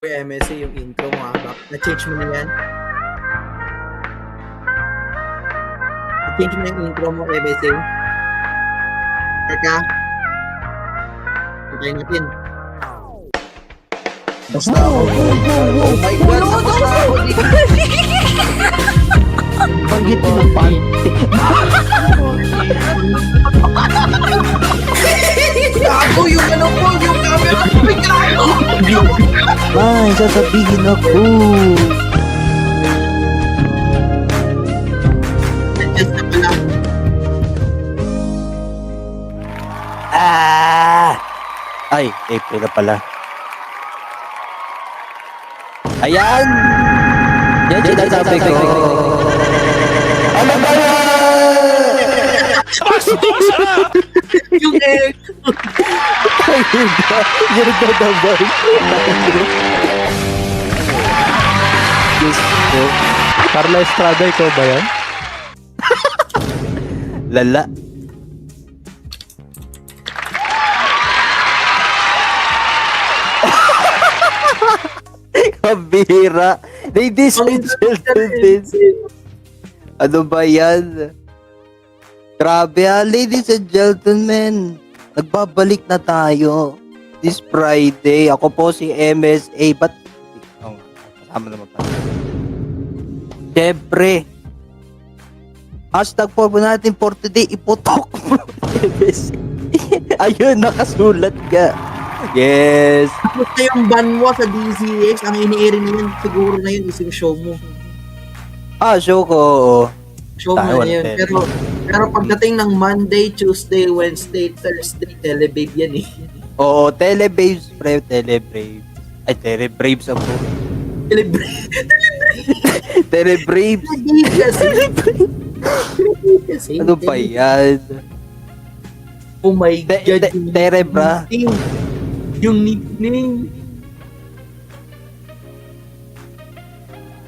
MSA yung intro mo, ha? Na-change mo na yan? Na-change mo yung intro mo, MSA? Teka. Hintayin natin. Basta ako. Oh my God, basta ako. Banggit mo ng pante. Gago yung ano po, yung camera ko, may gago! Ay, sasabihin ako. Adjust na pala. Ay, April na pala. Ayan! Yan sinasabi ko. Ano ba yan? Yung egg! Ayun ba? Yan dadabay. Diyos ko. Carla Estrada, ikaw ba yan? Lala. Kabira. Ladies and gentlemen. Ano ba yan? Grabe ladies and gentlemen. Nagbabalik na tayo. This Friday. Ako po si MSA. Ba't? Oh, kasama naman pa. Siyempre. Hashtag po natin for today. Ipotok mo. MSA. Ayun, nakasulat ka. Yes. Tapos na yung banwa sa DZX, ang ini-air na yun, siguro na yun is yung show mo. Show ko. Show mo Tayo, na yun. wala Pero pagdating ng Monday, Tuesday, Wednesday, Thursday, Telebabe yan eh. Oo, Telebabes, pre, Telebraves. Ay, Telebraves ako. Telebabe. Telebraves. Kasi. Ano ba yan? Oh my God. Terebra. Yung nickname.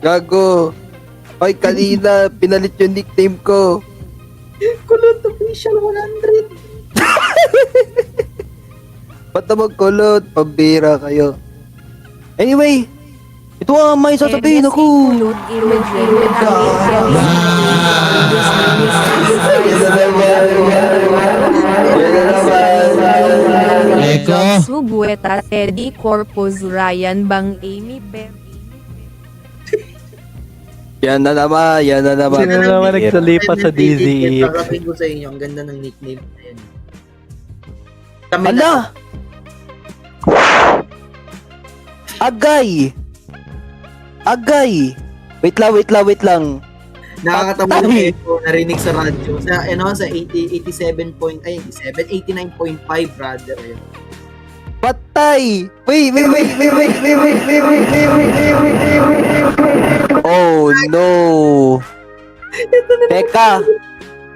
Gago. Ay, kanina, pinalit yung nickname ko. Kulot official 100. Ba't naman kulot? Pambira kayo. Anyway, ito ang may sasabihin ako. Eko. Subueta, Teddy, Corpus, Ryan, Bang, Amy, Bear. Yan na naman, yan na naman. Sino naman nagsalipas sa DZX? Sasabihin ko sa inyo, ang ganda ng nickname na yan. Kami Ala! na. Agay! Agay! Wait lang. Nakakatawa yung Patay. echo narinig sa radyo. Sa 87 point, ay 89.5 brother. Ayun. Patay! Wait. Oh no! Teka!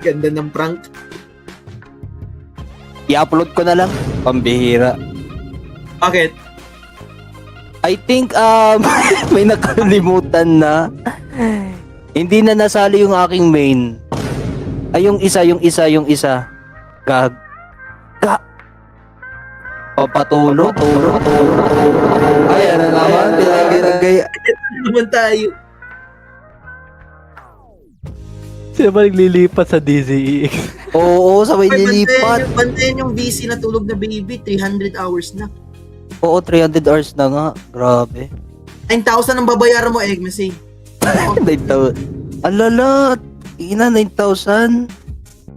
Ganda ng prank. I-upload ko na lang. Pambihira. Bakit? I think may nakalimutan na. Hindi na nasali yung aking main. Ay, yung isa. Gag. Patulo. Ay, ano naman? Pinagay. Naman tayo. Sino ba naglilipat sa DZX? Oo, sabay nilipat. Bantayan yung VC na tulog na baby. 300 hours na. Oo, 300 hours na nga. Grabe. 9,000 ang babayaran mo, Egmesay. 9,000. Alala, ina, 9,000.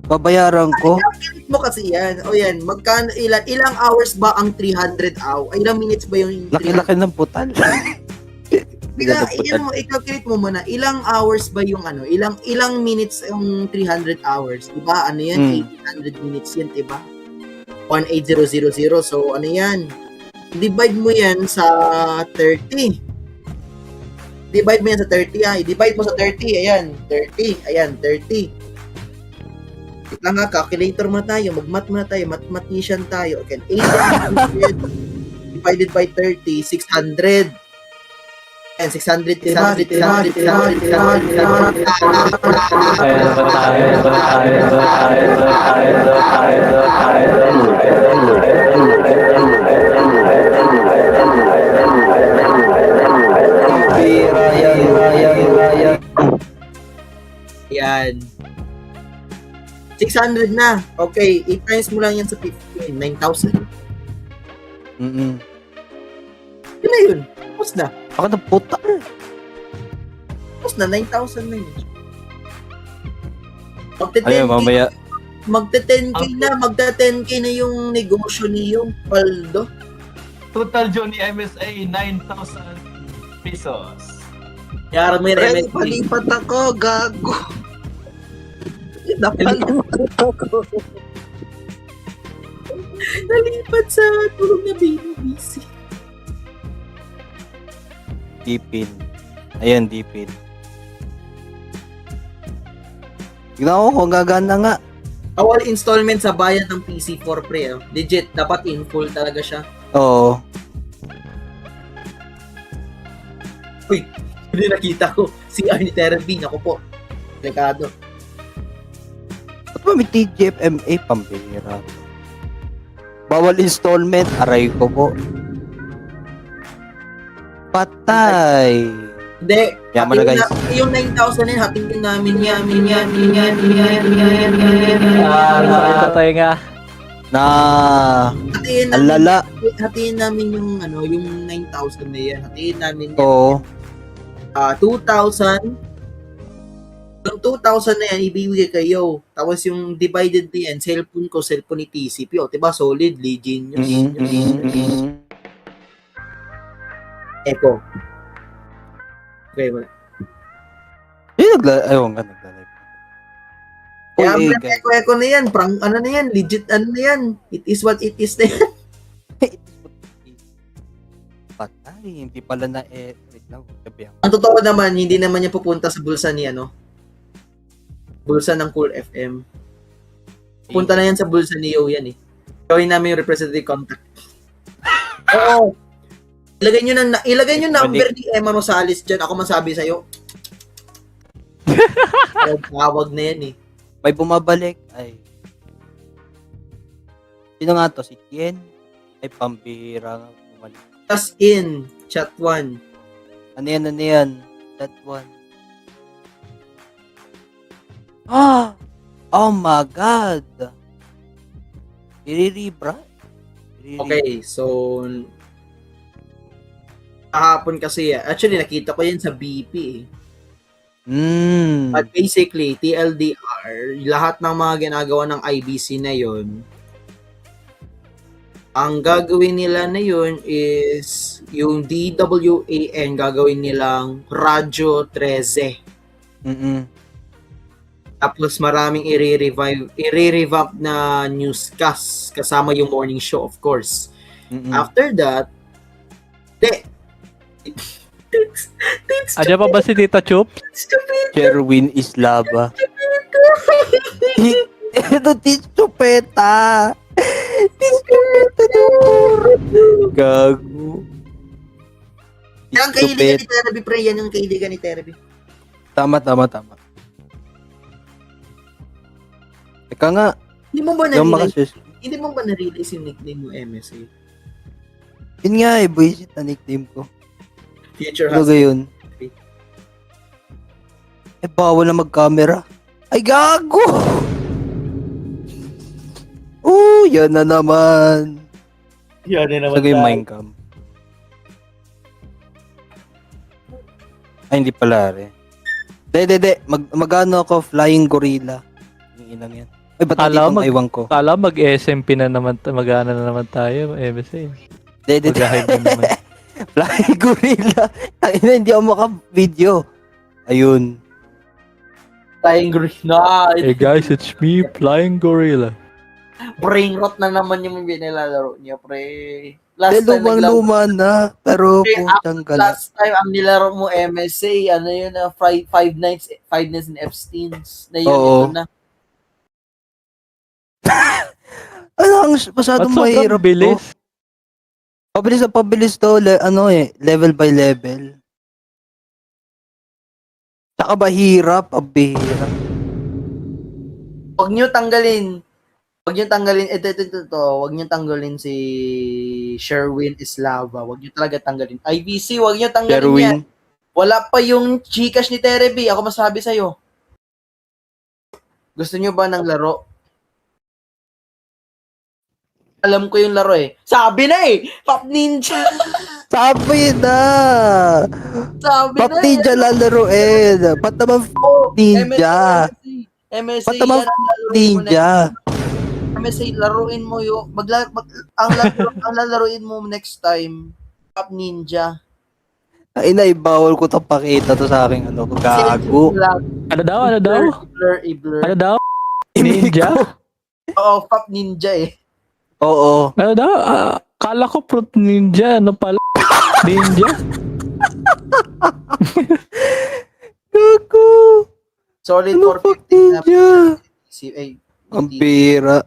Babayaran ko. Calculate mo kasi yan. O yan, magkano, ilang hours ba ang 300 hours? Ilang minutes ba yung 300? Laki-laki ng putal. I-calculate mo muna, ilang hours ba yung ilang minutes yung 300 hours? Diba? Ano yan? 800 minutes yan, diba? 18000. So, ano yan? Divide mo yan sa 30. Divide mo yan sa 30, I-divide mo sa 30. Ayan, 30. Ayan, 30. Wait lang nga, calculator muna tayo. Mag-math muna tayo. Mathematician tayo. Okay, 800 divided by 30, 600. Ayan, 600. Yan. 600 na. Okay, 8 times mo lang yan sa 15. 9,000. Mm-mm. Yun na yun. Tapos na. Ako na puta. Tapos na, 9,000 na yun. Ayun, mamaya. Magta-10K na. Magta-10K na yung negosyo niyo, Paldo. Total Johnny MSA, 9,000 pesos. Yara mo yung Pre, MSP. palipat ako, gago. Nalipat sa tulog na baby. Dipin. Ayan, dipin. Tignan ko kung gagana nga. Awal installment sa bayad ng PC4 pre. Legit, dapat in full talaga siya. Oo. Uy, hindi nakita ko. Si Arnie Therapy, ako po. Delikado. Ba't ba may TGFMA pambihira? Bawal installment. Aray ko po. Patay. Hindi. Yaman na, guys. Yung 9,000 na yun, hatingin namin yan. Patay nga. Na. Hatiin namin, Alala. hatiin namin yung, yung 9,000 na yan. Hatiin namin yan. Oo. 2,000. Yung 2,000 na yan, ibibigay kayo. Tapos yung divided na yan, cellphone ko, cellphone ni TCP. O, diba? Solid, Genius. Echo. Okay, wala. Ayun nga, nagla-live. Kaya, Uy, yeah, echo na yan. Prank, na yan. Legit, na yan. It is what it is na yan. Patay. Hindi pala na wait lang. Sabi ako. Ang totoo naman, hindi naman niya pupunta sa bulsa ni, bulsa ng Cool FM. Punta na yan sa bulsa ni Yo yan eh. Gawin namin yung representative contact. Oo. Ilagay nyo number ni Emma Rosales dyan. Ako masabi sa'yo. Tawag na yan eh. May bumabalik. Ay. Sino nga to? Si Tien? Ay, pambihira nga bumalik. Just in, chat 1. Ano yan? That one. Ah! Oh my God! Iriribra? Okay, so kahapon kasi, actually nakita ko yan sa BP eh. But basically, TLDR, lahat ng mga ginagawa ng IBC na yon, ang gagawin nila na yun is yung DWAN gagawin nilang Radyo 13. Tapos maraming i-revamp na newscast kasama yung morning show, of course. After that, Adya pa ba si Tita Chup? Sherwin Islava. Ito, Tichupeta. Tichupeta gago. Yan ang kaibigan ni Therapy, pre. Yan yung kaibigan ni Therapy. Tama. Teka nga. Hindi mo ba Yung na-realize? Hindi mo ba na-realize yung nickname mo MSA? Yun nga eh, buisit na nickname ko. Future Ano husband. yun? Eh, bawal na mag-camera. Ay, gago! Yan na naman. Yan na naman. Sago yung Minecam. Ay, hindi pala rin. De. Mag-ano ako, Flying Gorilla. Yung inang yan. Ay, ba't Kala natin mag- iwan ko? Kala mag-SMP na naman, mag-ana na naman tayo, MSA. De. Mag-hype na naman. Flying Gorilla. Ay, hindi ako maka-video. Ayun. Flying Gorilla. Hey guys, it's me, Flying Gorilla. Brain rot na naman yung nilalaro niya, pre. Last time, Lumang-luma na. Pero Okay, putang gala. last time ang nilaro mo MSA, ano yun, Five Nights in Epstein's. Na yun, Oo. ito na. Ano, masyadong At mahirap sobrang bilis. to. Pabilis to. Level by level. Tsaka ba hirap? Pabihirap. Huwag nyo tanggalin. Huwag nyo tanggalin si Sherwin Islava. Huwag nyo talaga tanggalin. IBC, huwag nyo tanggalin yan. Sherwin. Wala pa yung Gcash ni Terebi. Ako masabi sa'yo. Gusto nyo ba ng laro? Alam ko yung laro eh. Sabi na eh! Pop Ninja! Sabi na! Sabi Pop na Ninja lalaruin. Ba't naman Oh, Ninja? MSA Ba't naman yan ang laruin mo Ninja? MSA, laruin mo yung ang lalaruin mo next time, Pop Ninja. Ay na, ibawal ko to pakita to sa aking ano, gago. Ano daw? Ano daw? I-blur. Ano daw? Ninja? Oo, Pop Ninja eh. Oo. Ano daw? Kala ko Fruit Ninja. Ano pala? Ninja? Gago. Solid Ano Pop 450 na Ninja? Ang BT. pira.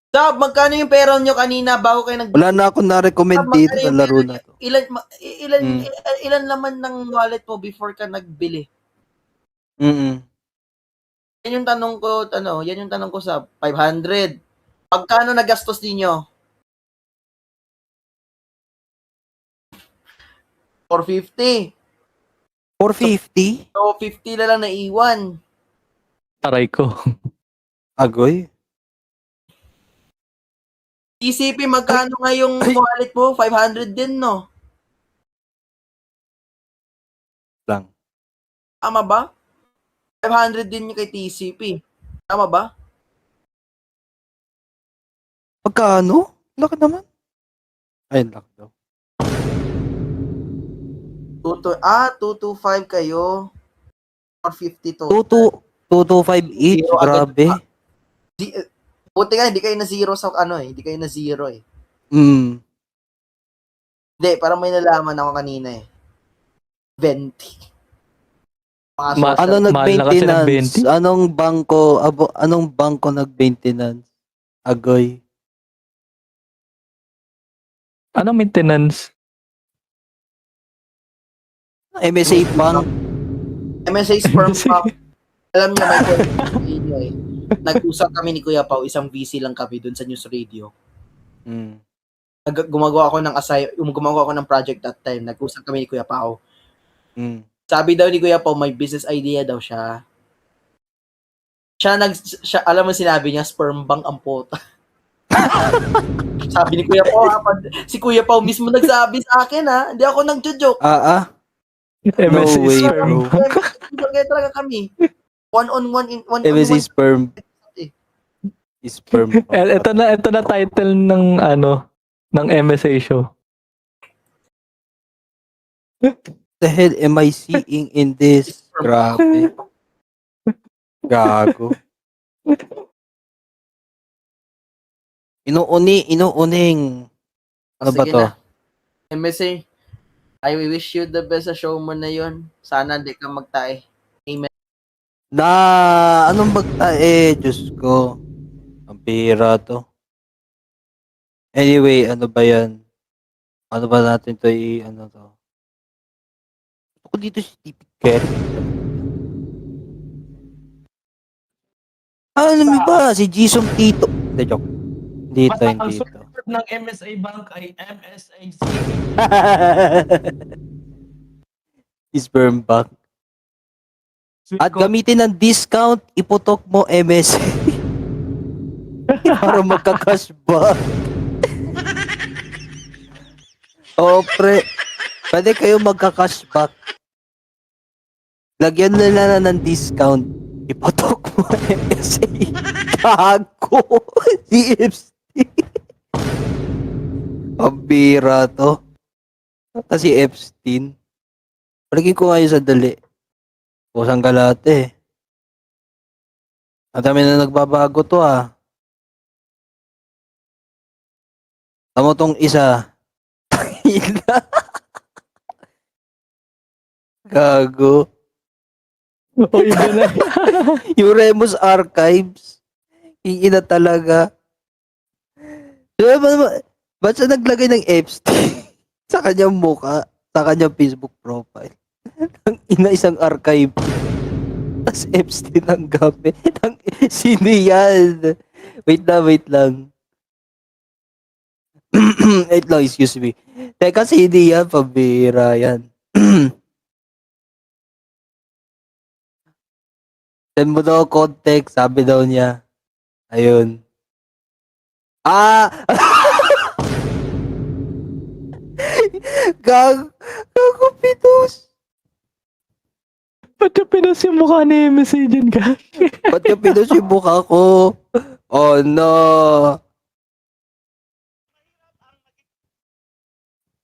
Sab, magkano yung pera nyo kanina bago kayo nag... Wala na akong na-recommend Sab, dito magkano sa yung laro pera na nyo? to. Ilan, Mm. ilan laman ng wallet mo before ka nagbili? Mm. Yan yung tanong ko sa 500. Pagkano nagastos ninyo? 450. 450? So, 50 na lang naiwan. Taray ko. Agoy. TCP, magkano nga yung wallet mo? 500 din, no? Lang. Tama ba? 500 din yung kay TCP. Tama ba? Pagkano? Laki naman. Ay, laki daw. 225 kayo. 450 to. 225 each. Zero agad. Grabe. Buti nga, hindi kayo na zero sa hindi kayo na zero eh. Mm. Hindi, parang may nalaman ako kanina eh. 20. Mga social. Ano Mahal na kasi ng nag-maintenance? 20? Anong bangko nag-maintenance? Agoy. Anong maintenance? MSA Bank. MSA Sperm Pump. Alam niyo, may kwento eh. Nag-usap kami ni Kuya Pao, isang VC lang kami dun sa news radio. Mm. Gumagawa ako ng project that time. Nag-usap kami ni Kuya Pao. Mm. Sabi daw ni Kuya Pao, may business idea daw siya. Alam mo sinabi niya, sperm bank ang puta. Sabi ni Kuya Pao, si Kuya Pao mismo nagsabi sa akin ha, hindi ako nagjo-joke. MSC way, sperm. bro. Kaya talaga kami. One-on-one. MSA Sperm. Sperm. Ito na title ng ng MSA show. The hell am I seeing in this? Grabe. Gago. Inuuning. Ano ba Sige to? na. MSA, I wish you the best sa show mo na yun. Sana di ka magtae. Anong bagtae? Diyos ko. Ang pira to. Anyway, ano ba yan? Ano ba natin to ano to? Ako dito si Steve Kerr. Ano ba? Si Jisung Tito. Hindi, joke. Dito, Basta ang hindi ito. support ng MSA Bank ay MSAC. Sperm Bank. At gamitin ng discount, iputok mo MS. Para magka-cashback. Oo, pre. Pwede kayo magka-cashback. Lagyan nila na ng discount. Iputok mo MSA. Gago. CFC. Pambira to. Kasi Epstein. Palagay ko ngayon sa dali. Pusang galate. Ang dami na nagbabago to ah. Tamo tong isa. Gago. O iba na. Yung Remus Archives. Ina talaga. Ba't siya naglagay ng Epstein sa kanyang mukha, sa kanyang Facebook profile? Ang ina isang archive. Tapos Epstein ang gamit. Sino yan? Wait lang. Wait lang, excuse me. Teka, sino yan? Pabira yan. Send mo daw context, sabi daw niya. Ayun. Ah! Gago pitos. Ba't yung pinos yung mukha ni MSA dyan ka? Ba't yung pinos yung mukha ko? Oh no.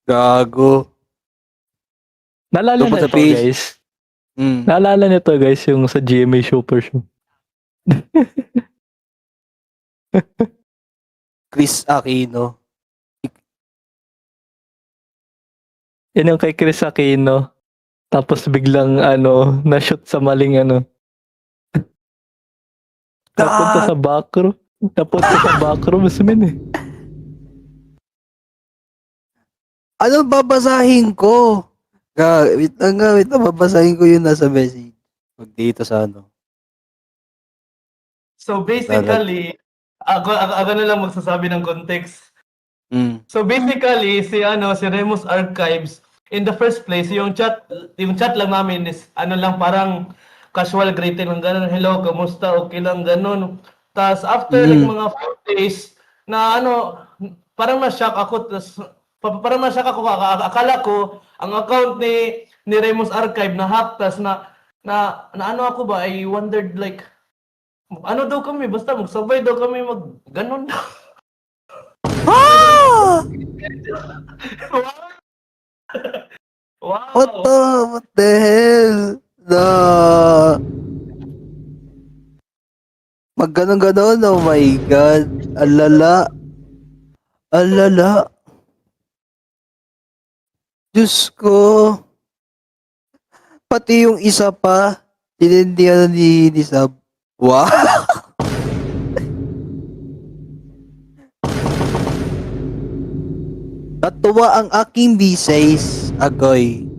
Gago. Naalala Tungkol na sa ito, face. guys. Mm. Naalala nito, guys, yung sa GMA Super Show. Chris Aquino. Yan yung kay Chris Aquino. Tapos biglang, na-shoot sa maling, napunta sa back room. Napunta sa back room, min eh. Ano babasahin ko? Wait lang, babasahin ko yung nasa message. Pag dito sa ano. So basically, ako na lang magsasabi ng context. Mm. So basically, si Remus Archives, in the first place, yung chat lang namin is lang parang casual greeting lang ganun, hello, kamusta, okay lang ganun. Tapos after like mga 4 days na parang ma-shock ako, parang ma-shock ako, akala ko ang account ni Remus Archive na hack, tas na ako ba, I wondered like daw kami, basta magsabay daw kami mag ganun. Wow. What the hell? Na magganon-ganon, oh my god. Alala. Diyos ko. Pati yung isa pa, sinindihan ni Sab. Wow. Natuwa ang aking B6, Agoy.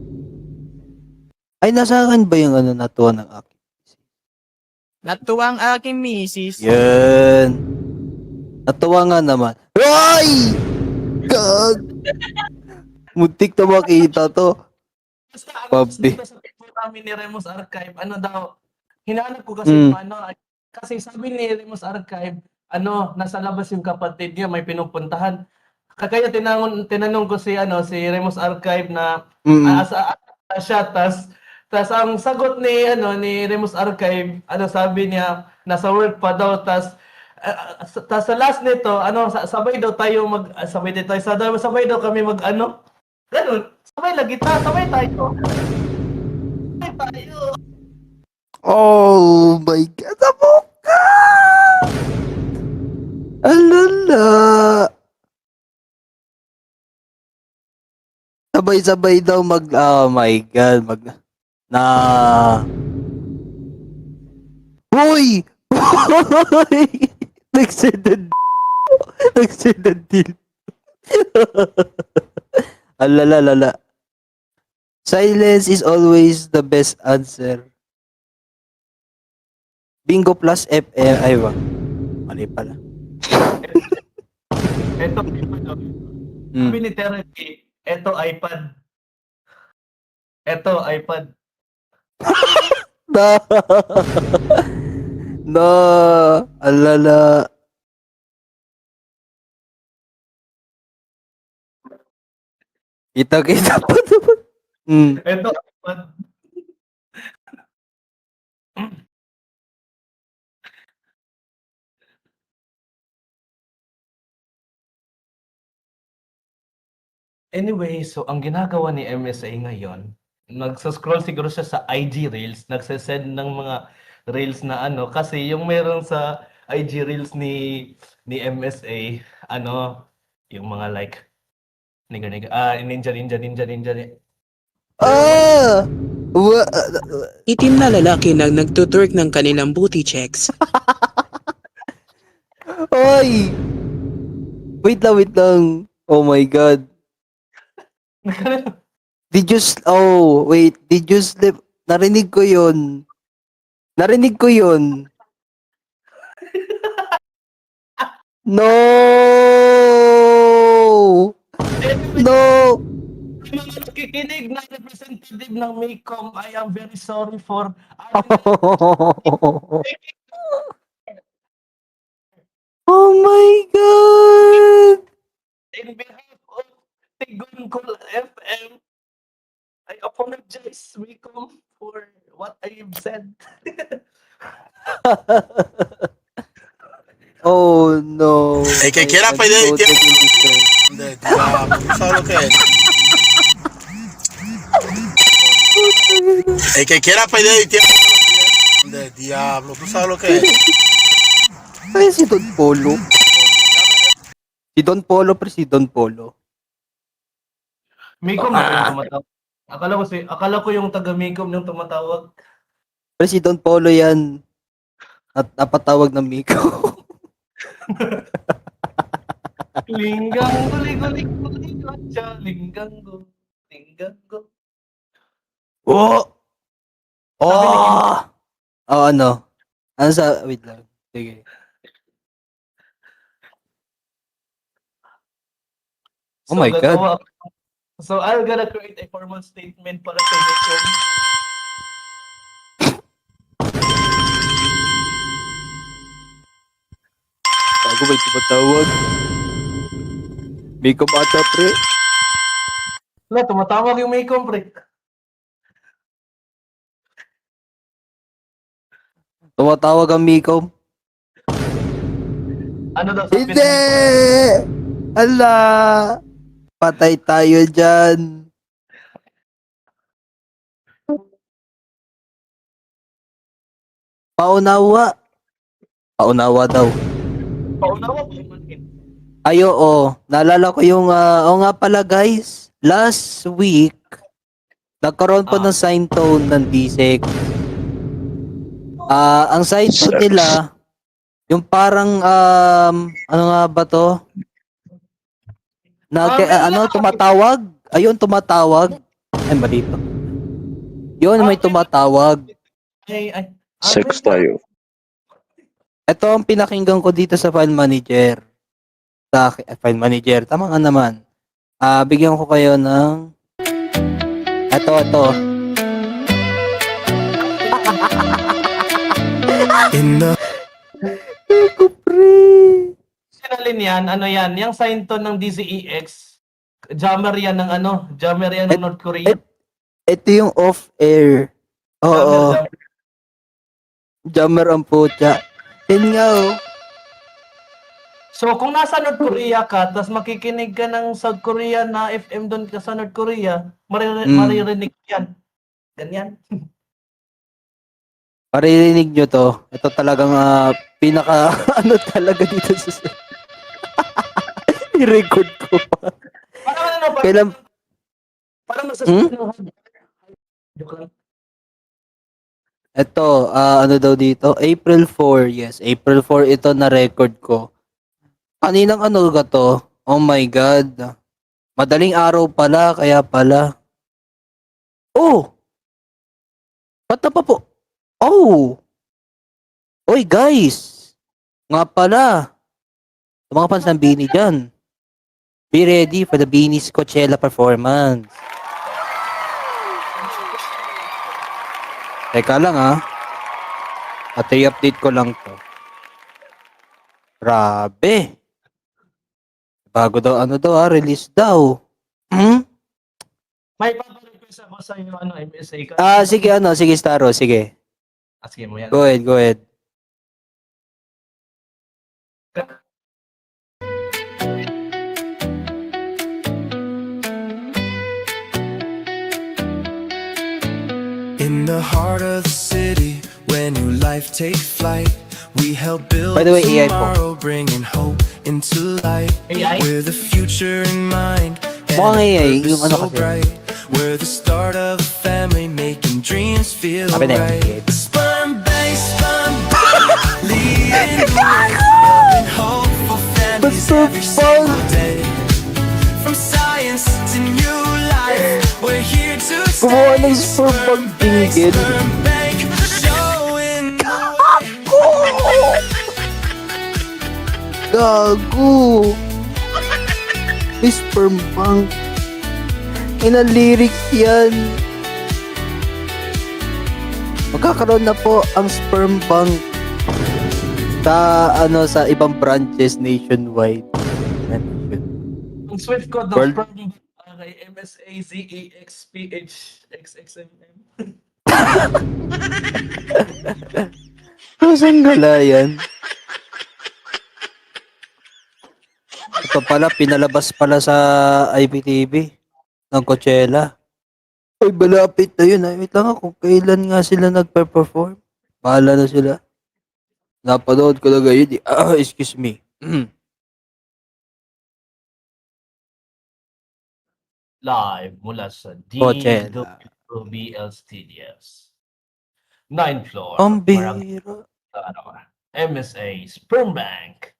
Ay, nasa akin ba yung natuwa ng aking? Natuwa ang aking misis. Yan. Natuwa nga naman. Ay! God! Muntik na makita to. Basta Papi. dito sa picture namin ni Remus Archive, hinahanap ko kasi kasi sabi ni Remus Archive, nasa labas yung kapatid niya, may pinupuntahan. Kaya tinanong ko si Remus Archive na asa siya, tas ang sagot ni Remus Archive, sabi niya nasa work pa daw, tas sa last nito, sabay daw tayo sabay daw kami ganun, sabay lagi sabay tayo. Oh my God, sabok ka! Alala! Sabay-sabay daw oh my God, Hoy! Hoy! Nagsendan din. Alala. Silence is always the best answer. Bingo plus FM. Ay, wag. Mali pala. Ito, sabi ni Therapy, ito iPad. No. No. Alala. Kita pa naman. Ito iPad. Anyway, so ang ginagawa ni MSA ngayon, nagsa-scroll siguro siya sa IG Reels, nagse-send ng mga reels na kasi yung meron sa IG Reels ni MSA, yung mga like ninja. Ah! Itim na lalaki na nagtutwerk ng kanilang booty checks. Hoy! Wait lang. Oh my God. Did you slip? Narinig ko yun. No! No! Kikinig na representative ng MACOM, I am very sorry for Oh my God! in behalf of Tigungkol FM. I apologize, MACOM, for what I've said. Oh no. El que I quiera am pedir el tiempo totally distressed. del diablo, ¿tú sabes lo que es? El que quiera pedir el tiempo del diablo, ¿tú sabes lo que es? Ay, si Don Polo. Si Don Polo, pre, si Don Polo. MACOM na yung tumatawag. Akala ko yung taga MACOM yung tumatawag. Pre, si Don Polo yan. At napatawag ng Miko. Linggang guli-guli siya. Linggang go. Linggang go. Oh! Sabi ni Kim, Oh! Oh, ano? Ano sa... Wait lang. Sige. Oh my God. gagawa ako- So, I'm gonna create a formal statement para sa MACOM. Bago may tumatawag. Miko bata, pre. Wala, tumatawag yung MACOM, pre. Tumatawag ang Miko. Ano daw sabi Hindi! Ala! Patay tayo dyan. Paunawa. Paunawa daw. Paunawa ko yung manin. Ay, oo. Naalala ko yung, oo nga pala guys. Last week, nagkaroon po ng sign tone ng DSEC. Ang sign tone nila, yung parang, ano nga ba to? Tumatawag? Ayun, tumatawag. Ay, mali to. Yun, may tumatawag. Ay. Sex tayo. Ito ang pinakinggan ko dito sa file manager. File manager, tama nga naman. Bigyan ko kayo ng... Ito. Eko, pre. Sinalin yan, ano yan, yung sign tone ng DCEX, jammer yan ng ano, jammer yan ng North Korea. Ito yung off-air. Oo. Jammer. Jammer ang putya. Yun nga, oh. So kung nasa North Korea ka, tapos makikinig ka ng South Korea na FM doon ka sa North Korea, maririnig yan. Ganyan. Maririnig nyo to. Ito talagang pinaka ano talaga dito sa i-record ko pa. Kailan... Parang masasabi Joke lang. Ito, ano daw dito? April 4, yes. April 4 ito na record ko. Kaninang ano ga to? Oh my God. Madaling araw pala, kaya pala. Oh! Ba't na pa po? Oh! Oy guys! Nga pala. Sa mga fans ng Beanie dyan. Be ready for the Beanie's Coachella performance. Teka lang at i-update ko lang to. Grabe. Bago daw, release daw. May paparequest ako sa iyo, MSA ka. Sige, Staro, sige. Sige mo yan. Go ahead. In the heart of the city, when new life takes flight, we help build By the way, AI po. tomorrow, bringing hope into light. AI? With the future in mind, and Mukhang a AI, purpose yung ano so kasi. bright. We're the start of a family, making dreams feel Sabi na right. yun. Sperm bank, leading the way, helping hopeful families every single day. From science to new life, we're here to Gumawa stay. ng sperm bank jingle. Sperm bank, showing the way. Gago. May sperm bank. Inang lyrics yan. Magkakaroon na po ang sperm bank sa ibang branches nationwide. Ang Swift code ng World- sperm kay MSAZEXPHXXMM. Saan gala yan? Ito pala, pinalabas pala sa IPTV ng Coachella. Ay, malapit na yun. Wait lang ako, kailan nga sila nagpe-perform? Bahala na sila. Napanood ko na ngayon. Excuse me. Live mula sa Coachella. DWBL Studios. 9th floor. Ang Barangay, bira. MSA Sperm Bank.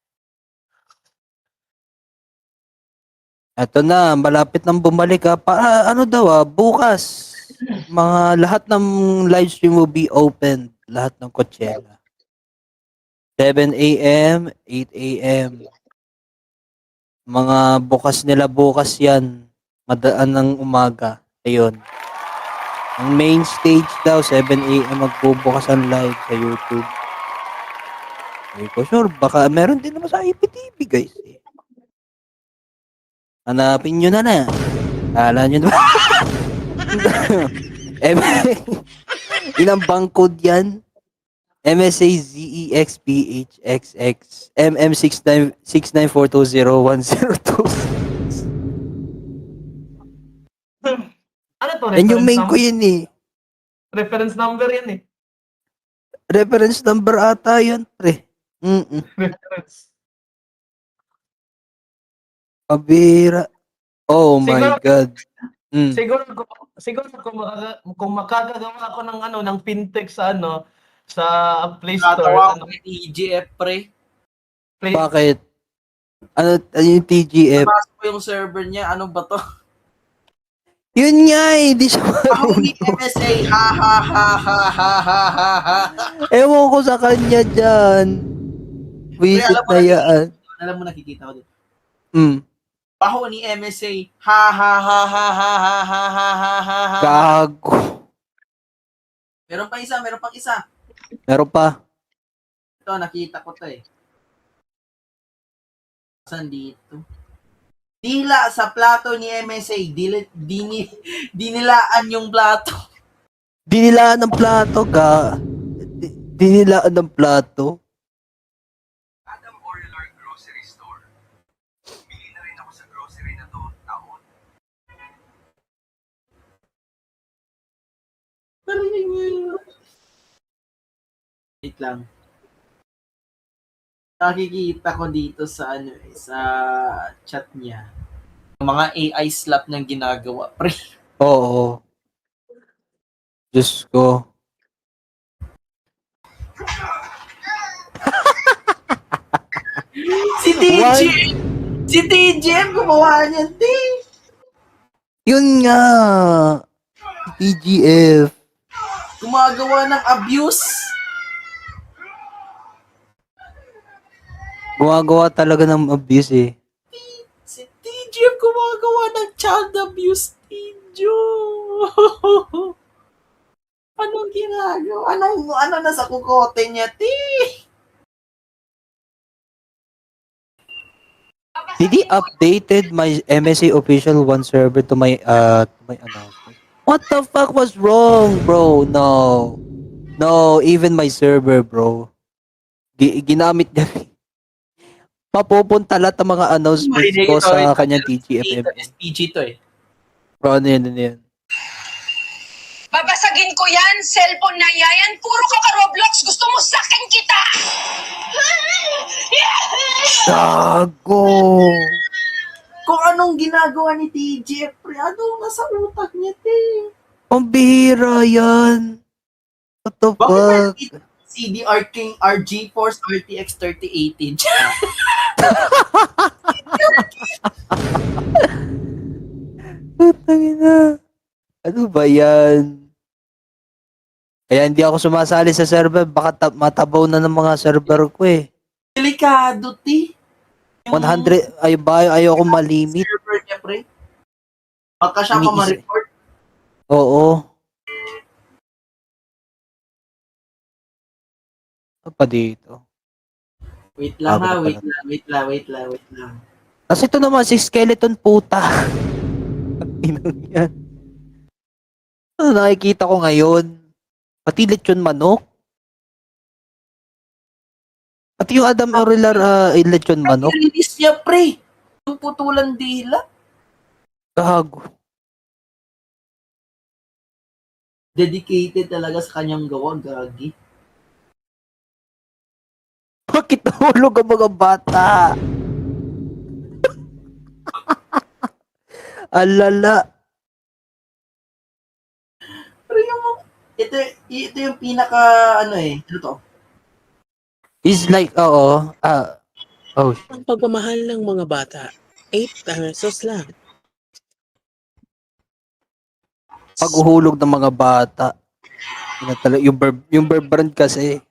Ito na, malapit nang bumalik ha. Ano daw bukas. Lahat ng live stream will be open. Lahat ng Coachella. 7 a.m., 8 a.m. Mga bukas nila bukas yan. Madaan ng umaga. Ayun. Ang main stage daw, 7 a.m. magbubukas ang live sa YouTube. Hindi ko sure. Baka meron din naman sa IPTV, guys. Hanapin nyo na. Kala nyo na. Ilang bank code yan? MSA ZEXPHXX MM694201026. Ano to? Yan yung main ko number? yun eh. Reference number yan eh. Reference number ata yun, pre. Reference. Pabira. Oh my Siguro- God. Siguro kung makakagawa ako ng ng fintech sa sa Play Store, Tatawa ko ng EGF, pre. Play, Bakit? Ano yung TGF? Nabasa ko yung server niya. Ano ba to? Yun nga eh, di siya Ako ni marunong. MSA. Ha ha ha ha ha ha ha ha. Ewan ko sa kanya dyan. Visit alam mo na na- yan. Alam mo, nakikita ko dito. Baho ni MSA. Ha ha ha ha ha ha ha ha ha ha ha. Gago. Meron pa isa, meron pang isa. Meron pa. Ito, nakita ko to eh. Saan dito? Dila sa plato ni MSA. Dinilaan yung plato. Dinilaan ng plato, Dinilaan ng plato. Adam Orlar Grocery Store. Bili na rin ako sa grocery na to taon. Wait lang. Nakikita ko dito sa sa chat niya. Yung mga AI slap niyang ginagawa. Pre, Oo. Diyos ko. si TJ! Si TJ ang gumawa niyan, T! Yun nga. TGF. Gumagawa ng abuse. Gumagawa talaga ng abuse eh. Si TJ ang gumagawa ng child abuse, TJ. Anong ginagawa? Ano nasa kukote niya, T? Did he updated my MSA official one server to my announcement? What the fuck was wrong, bro? No. No, even my server, bro. Ginamit niya. Papupunta lahat ng mga announcements ko sa kanyang TGFM. SPG to eh. Bro, ano yan? Babasagin ko yan, cellphone na yan. Puro ka Roblox, gusto mo sakin kita! Gago! Kung anong ginagawa ni TJ, pre, ano nasa utak niya, T? Pambihira yan. What the fuck? Bakit CDR King RG Force RTX 3080? Putang ina. Ano ba yan? Kaya hindi ako sumasali sa server. Baka matabaw na ng mga server ko eh. Delikado, T. Yung 100, ayoko malimit. server niya, pre. Pagka siya pa Iniisip. ma-report, Oo. Ano pa dito? wait lang Bago ha, na wait pala. wait lang. Kasi ito naman, si Skeleton puta. Inang yan. Ano nakikita ko ngayon? Pati lechon manok. Pati yung Adam Aurilar lechon manok. I-release niya, pre. Yung putulan dila. Gago. Dedicated talaga sa kanyang gawa, gagi. Bakit nahulog ang mga bata? Alala. Pero yung, ito yung pinaka, ano to? Is like, oo. Oh, shit. Ang pagmamahal ng mga bata, 8 pesos lang. Paghuhulog ng mga bata. Yung Verb brand kasi.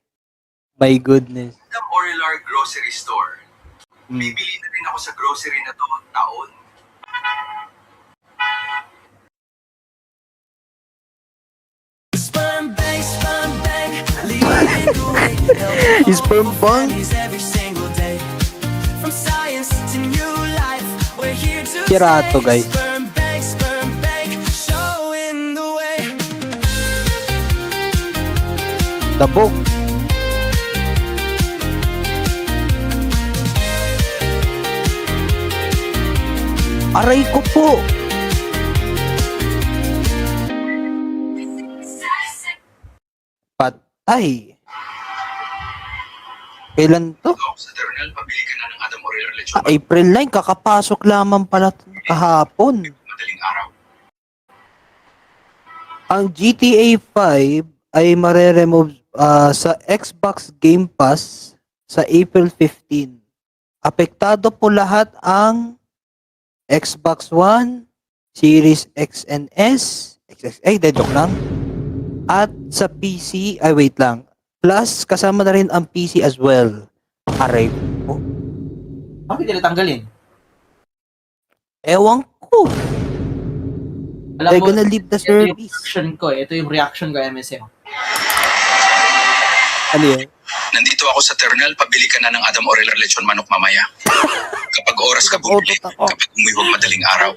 My goodness. Adam Aurilar Grocery Store. Mm. Bibili na rin ako sa grocery na to taon. Sperm bank, leading the way. Sperm bank? Every single day. From science to new life, we're here to Kirato, stay. guys. Sperm bank, showing the way. Dabog. Aray ko po. Patay. Kailan to? Sa terminal, pabili ka na ng Adam Aurilar lechon. April 9, kakapasok lamang pala kahapon. Madaling araw. Ang GTA 5 ay mare-remove sa Xbox Game Pass sa April 15. Apektado po lahat ang Xbox One, Series X and S, joke lang. At sa PC, ay wait lang. Plus, kasama na rin ang PC as well. Aray po. Bakit nila tanggalin? Ewan ko. Alam They're mo, gonna leave the ito yung service. reaction ko Ito yung reaction ko, MSM. Ano yun? Nandito ako sa terminal, pabili ka na ng Adam Aurilar lechon manok mamaya. Kapag oras ka bumili, Otot ako. kapag umuwi madaling araw.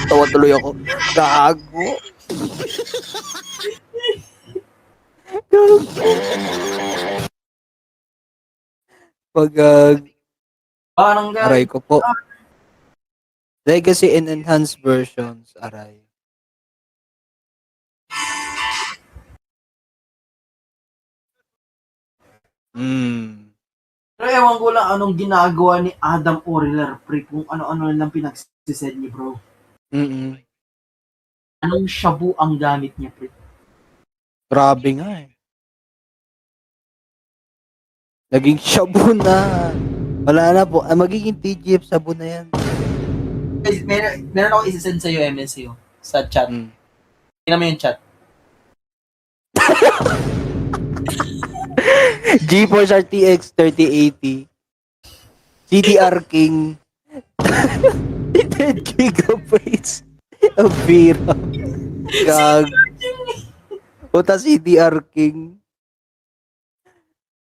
Tawa tuloy ako. Gago. Pag Parang aray ko po. Legacy and enhanced versions, aray. Pero ewan ko lang anong ginagawa ni Adam Aurilar, pre, kung ano-ano lang pinagsisend niya, bro. Mm. Anong shabu ang gamit niya, pre? Grabe nga eh. Naging shabu na. Wala na po. Magiging TGF shabu na yan. Guys, meron ako isisend sa'yo, MSU, sa chat. Mm. Tingnan mo yung chat. GeForce RTX 3080 CDR King 10 gigabytes of VRAM. Gag. Puta CDR King.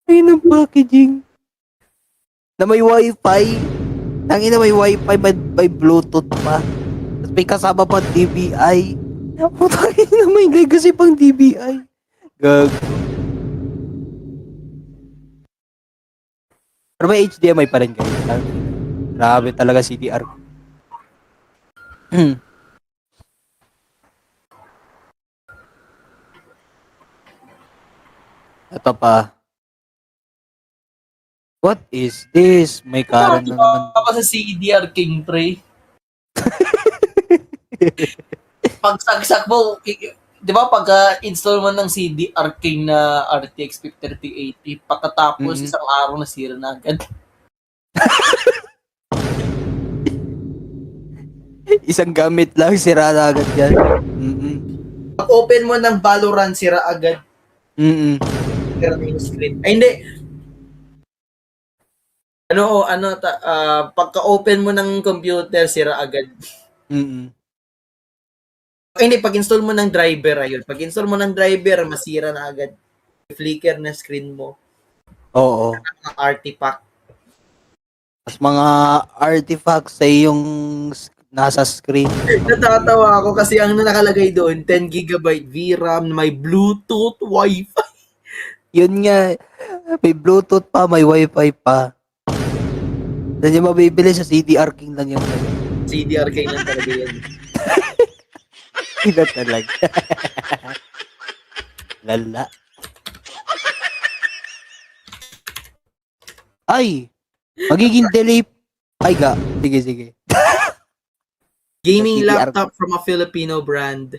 Ay, ng packaging. Na may wifi. Tangina may wifi, may bluetooth pa. Tapos may kasama pa DVI. Puta na may legacy pang DVI. Gag. Pero may HDMI pa rin guys. Grabe talaga CDR. Ito pa. What is this? May karan na naman. Ako sa CDR King, pre. Pagsagsak mo, di ba pagka-install mo ng CDR King na RTX 3080, pagkatapos isang araw na sira na agad. Isang gamit lang, sira na agad yan. Pag open mo ng Valorant, sira agad. Sira na yung screen. Ay, hindi. Pagka open mo ng computer, sira agad. Mm. Ay, hindi, pag-install mo ng driver, ayun. Pag-install mo ng driver, masira na agad. Flicker na screen mo. Oo. Mga artifact. Mas mga artifacts ay yung nasa screen. Natatawa ako kasi ang nakalagay doon, 10 gigabyte VRAM, may Bluetooth, Wi-Fi. Yun nga, may Bluetooth pa, may Wi-Fi pa. Hindi mabibili sa CDR King lang yun. CDRK lang talaga yan. Ina talaga. Lala. Ay! Magiging delay. Ay ga. Sige, sige. Gaming CDR. laptop from a Filipino brand.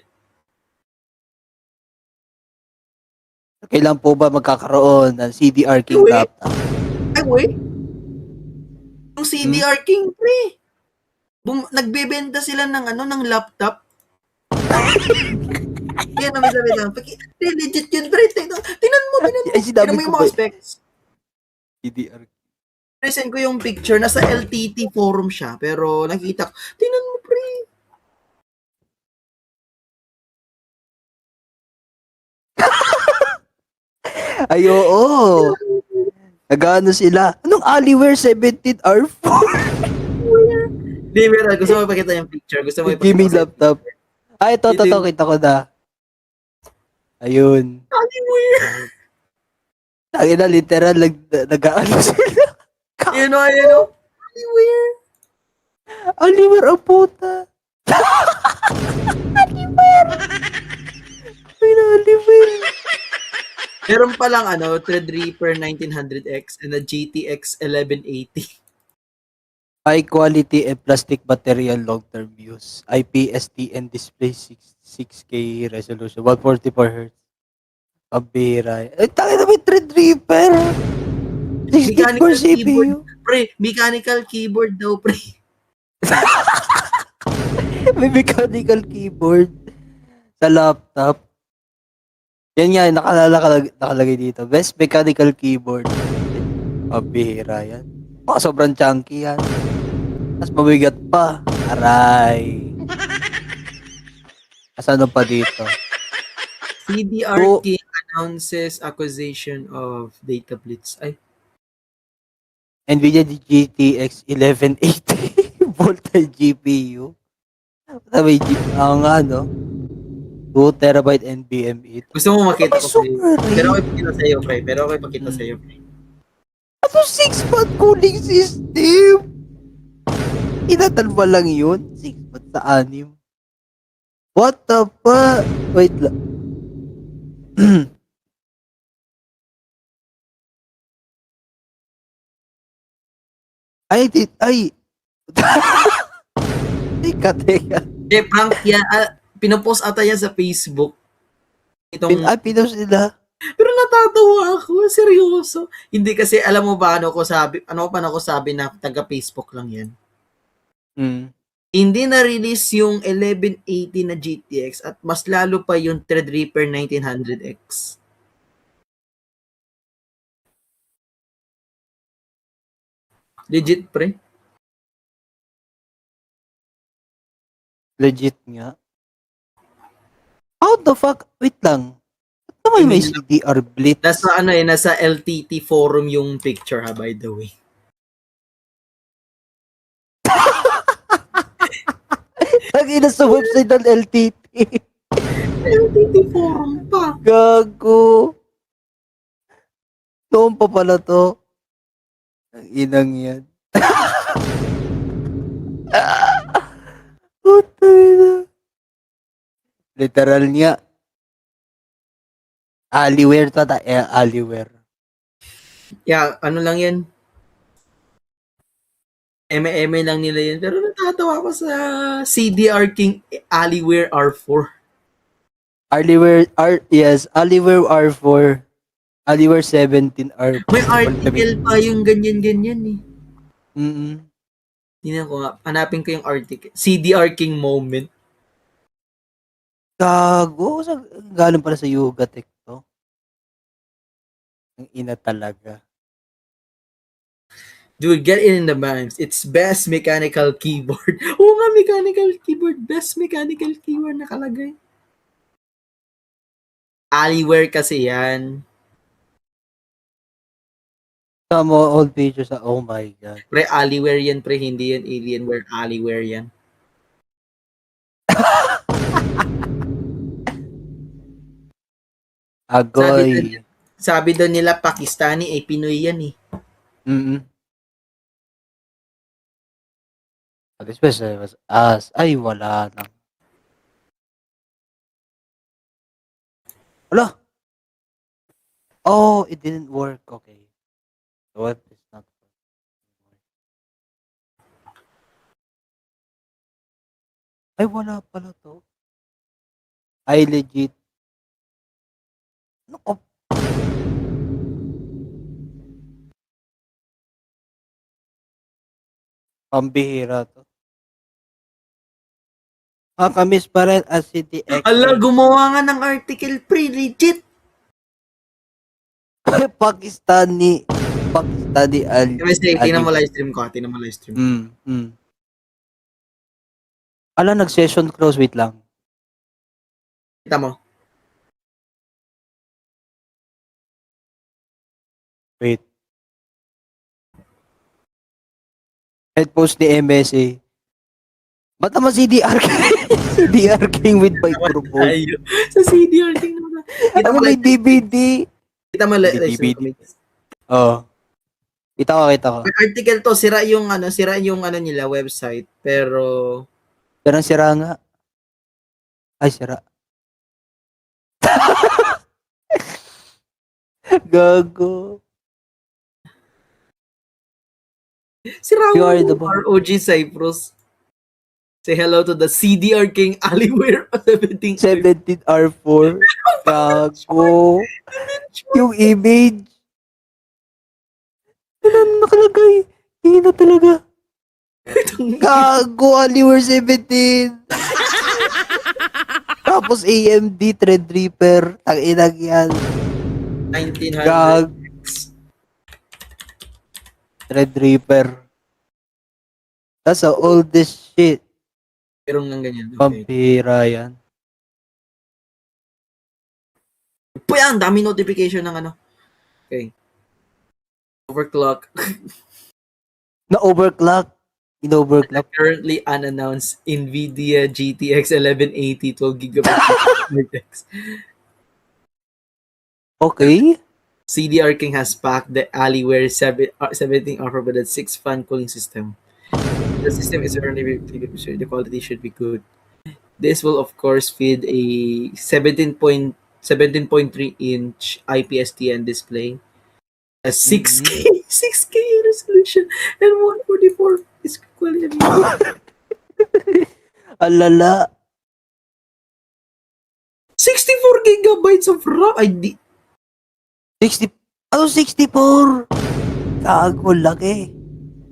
Kailan po ba magkakaroon ng CDR King Wait. laptop? Ay, wait. Yung CDR King, pre. Nagbebenta sila ng ng laptop. Yan naman sabi lang. Legit yun, pre. Tinan mo. Ay, sinabi Tinan mo ko yung ba? mga specs. CDR. Present ko yung picture. Nasa LTT forum siya. Pero nakita ko. Tinan mo, pre. Ay, oo. Nagano sila? Anong Aliware 17R4? Di, pero gusto mo ipakita yung picture. Gusto mo ipakita Gaming kasi- laptop. Ay, ito, kita ko na. Ayun. Aliware. Ang ina, literal, nag-ano sila. Ayun o. Aliware. Aliware ang puta. Aliware. Ay, na, Aliware. Meron palang Threadripper 1900X and a GTX 1180. High quality and plastic material long-term use. IPS-TN display 6K resolution. 144 Hz. Pabira. Eh, tayo na may Threadripper. 64 Mechanical CPU. Pre, mechanical keyboard daw, pre. May mechanical keyboard sa laptop. Yan nga, nakalagay dito. Best mechanical keyboard. Pabihira yan. Baka sobrang chunky yan. Tapos mabigat pa. Aray. Ano pa dito? CDR So- King announces acquisition of Data Blitz. Ay, NVIDIA GTX 1180 voltage GPU. May ang 2 terabyte NVMe. gusto mo makita Ay, ko sa'yo. super Pero rin. okay pakita sa'yo, pre. Pero okay pakita sa'yo, pre. Ano 6-month cooling system? Inatalba lang yun? 6 months sa 6. What the fuck? Wait lang. Ay. Teka. Eh, prank yan. Pinopost ata yan sa Facebook. Pinos nila. Pero natatawa ako. Seryoso. Hindi kasi, alam mo ba, ano ko sabi na taga-Facebook lang yan. Mm. Hindi na-release yung 1180 na GTX at mas lalo pa yung Threadripper 1900X. Legit, pre. Legit nga. How the fuck? Wait lang. Ba't naman may CDR Blitz? Nasa LTT forum yung picture ha, by the way. Lagi na sa website ng LTT. LTT forum pa. Gago. Noon pa pala to. Ang inang yan. Putay na. Literal niya. Aliware to ta. Aliware. Yeah, ano lang yan. Eme lang nila yun. Pero natatawa ko sa CDR King Aliware R4. Aliware R4. Aliware 17R4. May article pa yung ganyan-ganyan eh. Mm-mm. Tingnan ko nga. Hanapin ko yung article. CDR King moment. Gago. Galing pala sa Yuga Tech to. Ang ina talaga. Dude, get it in the minds. It's best mechanical keyboard. Oo nga, mechanical keyboard. Best mechanical keyboard nakalagay. Alienware kasi yan. Some old pictures. Oh my God. Pre, Alienware yan, pre. Hindi yan Alienware. Alienware yan. Agoy. Sabi doon nila, Pakistani, eh, Pinoy yan eh. Mm-mm. Especially was us. Ay, wala na. Wala. Oh, it didn't work. Okay. So what is not ay, wala pala to. Ay, legit. Ano ko? Pambihira to. Kamiss pa rin as CTX. Ala, gumawa nga ng article, pre. Legit. Pakistani Tingnan mo live stream ko. Tingnan mo live stream. Ala, nag-session close. Wait lang. Kita mo. Wait. Head post ni MSA. Ba't naman CDR King? CDR King with microphone. Tayo. Sa CDR, tingnan mo. Kita Ano mo may live DVD? Kita mo live stream DVD. ko. Oo. Kita ko. May article to, sira yung ano nila website, pero Pero ang sira nga. Ay, sira. Gago. sira You are yung the bomb. ROG Cyprus. Say hello to the CDR King Alienware 17. 17R4. Gago. Yung image. Ano nakalagay? Hindi na talaga. Gago, Alienware 17. Tapos AMD Threadripper. Tang-inag yan. 1900. Gag. Threadripper. That's the oldest shit. Meron ng ganyan. Okay. Pampira yan. Puya, ang dami notification ng ano. Okay. Overclock. Na-overclock. In-overclock. Currently unannounced NVIDIA GTX 1180 12GB GTX. Okay. CDR King has packed the Alienware 17 offer with a 6-fan cooling system. The system is currently the quality should be good. This will of course feed a 17.3 inch IPS TN display, a 6K resolution, and 144 is quality. Alala. 64 gigabytes of RAM. 60. Ano 64? Gago, laki.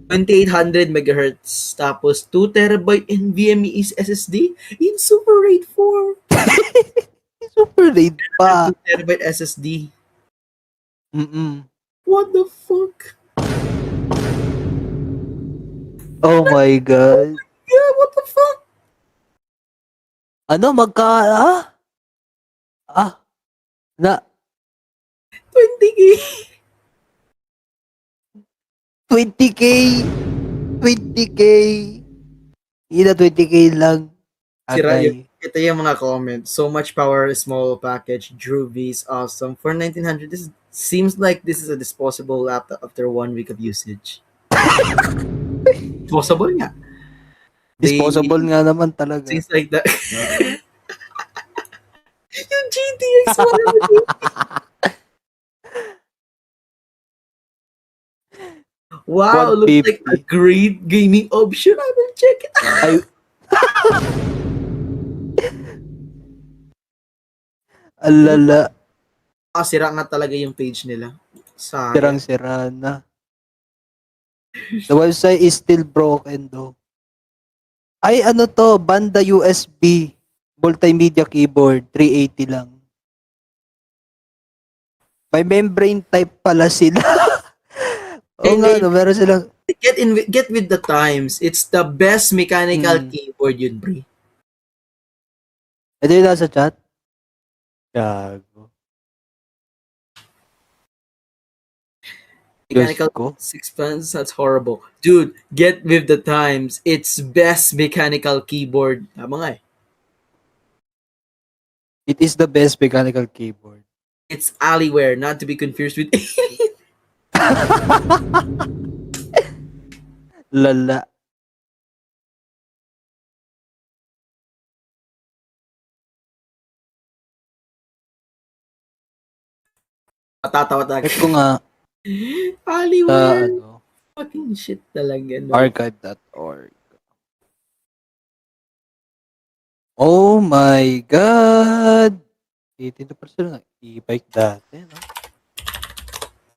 2800 megahertz. Tapos 2 terabyte NVMe SSD in Super RAID 4. Super late pa. 2 terabyte SSD. What the fuck? Oh my God. Yeah, what the fuck? Ano, na 20k. 20k. 20k. Ina 20k lang. Sira Agay. Ito yung mga comments. So much power, small package. Drew V is awesome. For 1900, this seems like this is a disposable laptop after 1 week of usage. Disposable nga. Disposable nga naman talaga. Seems like that. Yung GTX 150. Wow, looks like a 150. great gaming option. I will check it out. Ay. Alala. Sira nga talaga yung page nila. Sa Sirang-sira na. The website is still broken though. Ay, ano to? Banda USB. Multimedia keyboard. 380 lang. May membrane type pala sila. Oo nga, no, meron silang Get with the times. It's the best mechanical Mm. keyboard yun, pre. Ito yung nasa chat. Gago. Diyos Mechanical ko. sixpence, that's horrible. Dude, get with the times. It's best mechanical keyboard. Tama nga eh. It is the best mechanical keyboard. It's Alienware, not to be confused with Lala. Matatawa talaga. Check ko nga sa Alienware. ano, Fucking shit talaga. No? archive.org. Oh my God! 82% ng e-bike dati, no?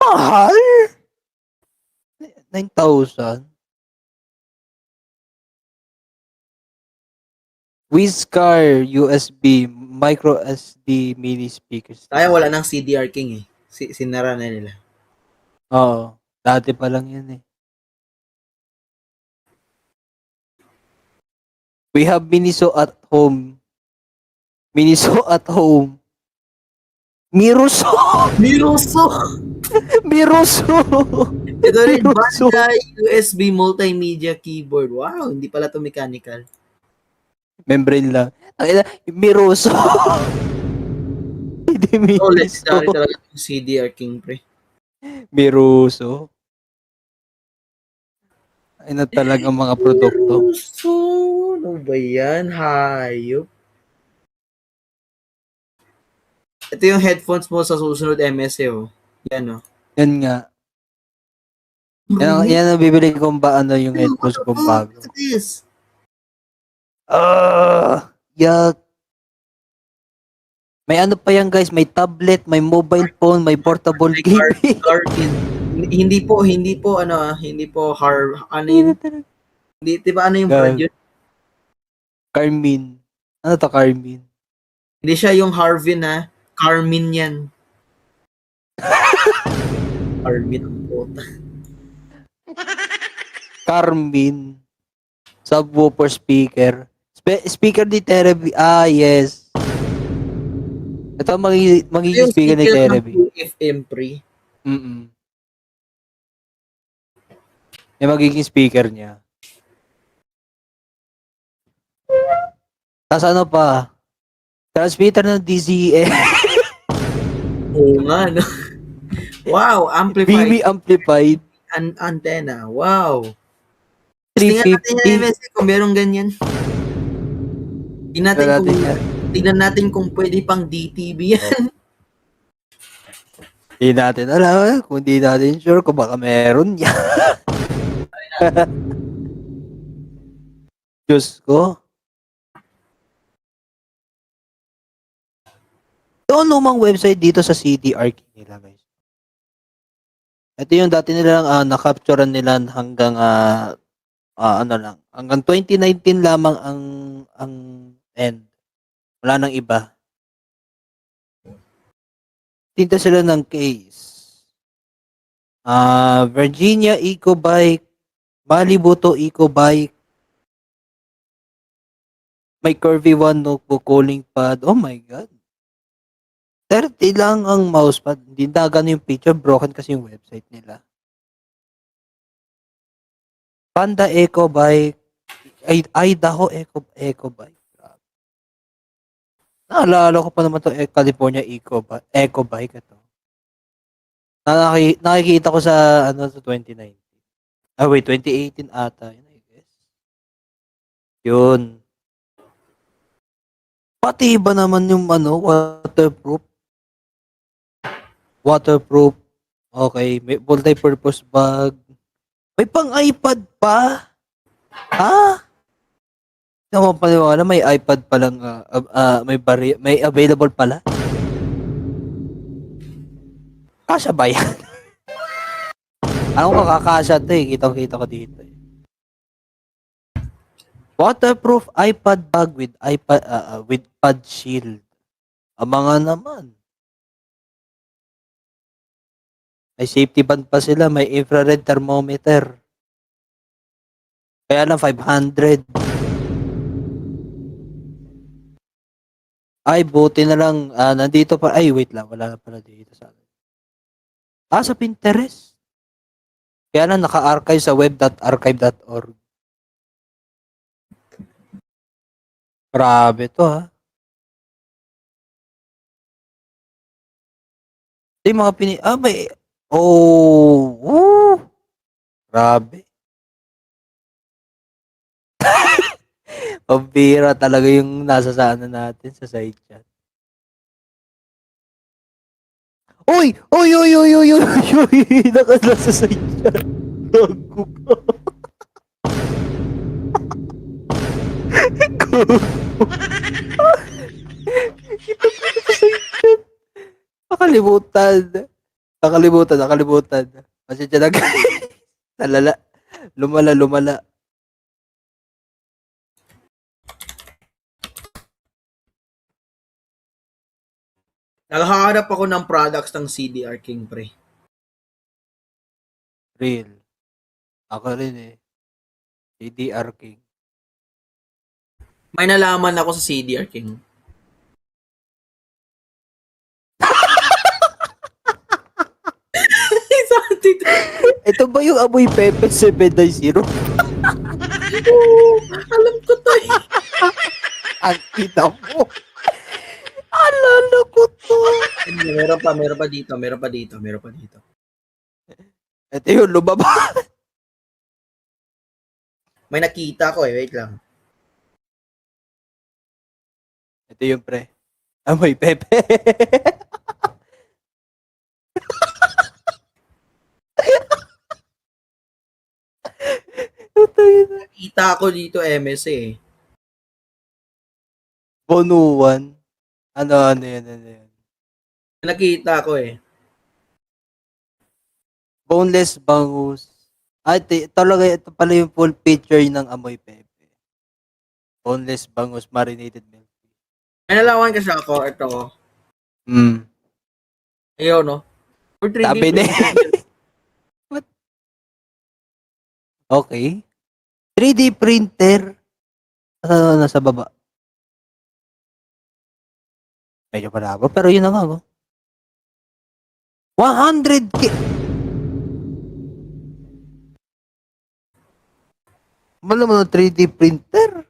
Mahal! 9,000? Wizcar USB micro SD mini speakers. Kaya wala nang CDR King eh. Sinara na nila. Oo. Dati pa lang yan eh. We have Miniso at home. Miniso at home. Miruso! Miroso! Miruso! Ito rin, Miroso! Bandai USB multimedia keyboard. Wow, hindi pala to mechanical. Membrane lang. Ang ina, Miruso! Hindi Oh, Miniso. legendary talaga yung CDR King, pre. Miruso. Ay na talaga mga produkto. Miroso! Ano ba yan? Hayop. Ito yung headphones mo sa susunod MSA, oh. Yan, oh. Yan nga. Yan ang bibili kong ba ano yung headphones kong bago. Look at this. Yak. May ano pa yan guys, may tablet, may mobile phone, may portable May gaming. Garmin. Hindi po, hindi po ano yun? Hindi, diba ano yung brand yun? Carmin. Ano to Carmin? Hindi siya yung Harvin, ha? Carmin yan. Carmin ang puta. Carmin. Subwoofer speaker. Speaker ni Terebi. Ah, yes. Ito ang magiging speaker ni Terebi. Yung FM pre. Mm-mm. Yung magiging speaker niya. Tapos ano pa? Transmitter ng DZE. Oo nga, no? Wow, amplified. BB amplified. Antenna. Wow. Tingnan natin yung 350. MSC kung merong ganyan. Tingnan natin kung pwede pang DTV yan. Hindi natin alam. Kung di natin sure kung baka meron yan. Diyos ko. Ito ang lumang website dito sa CDR nila guys. Ito yung dati nilang na-capturean nila hanggang ano lang. Hanggang 2019 lamang ang end. Wala nang iba. Tinta sila ng case. Virginia Eco Bike, Malibu to Eco Bike. May Curvy 1 notebook cooling pad. Oh my God. 30 lang ang mousepad. Hindi na ganun yung picture. Broken kasi yung website nila. Panda Eco Bike. Idaho Eco Bike. Naalala ko pa naman to California Eco Bike ito. Nakikita ko sa ano sa 2019. Wait, 2018 ata. Yun, I guess. Yun. Pati iba naman yung ano, waterproof. Okay, may multi-purpose bag. May pang iPad pa. Ha? Hindi mo paniwala, may iPad pa lang, may available pala. Kasya ba yan? Anong makakasya ito eh? Kitang-kita ko dito eh. Waterproof iPad bag with pad shield. Mga naman. May safety band pa sila, may infrared thermometer. Kaya lang 500. Ay, buti na lang. Nandito pa. Ay, wait lang. Wala na pala dito sa akin. Sa Pinterest. Kaya lang naka-archive sa web.archive.org. Grabe to, ha. Yung mga may... Oh! Grabe. Pambira talaga yung nasa sana natin sa side chat. Uy! Uy! Uy! Uy! Uy! Uy! Uy! Nakala sa side chat. Gago ka. Gago. Nakalimutan. Nakalimutan. Pasensya na guys. Nalala. Lumala. Naghahanap ako ng products ng CDR King, pre. Real. Ako rin eh. CDR King. May nalaman ako sa CDR King. Ito ba yung amoy Pepe 790? Alam ko to eh. Ang ina mo. Alala ko to. Meron pa dito. Ito yung lumaba. May nakita ko eh, wait lang. Ito yung pre. Amoy Pepe. Nakita ko dito MS eh. Bonuan. Ano yan. Nakita ko eh. Boneless bangus. Ito pala yung full picture ng amoy Pepe. Boneless bangus marinated milk. May nalaman kasi ako, ito. Ayun, no? For 3D Sabi na printer. What? Okay. 3D printer. Nasa baba. Medyo malabo, pero yun na nga. 100K! Wala mo ng 3D printer?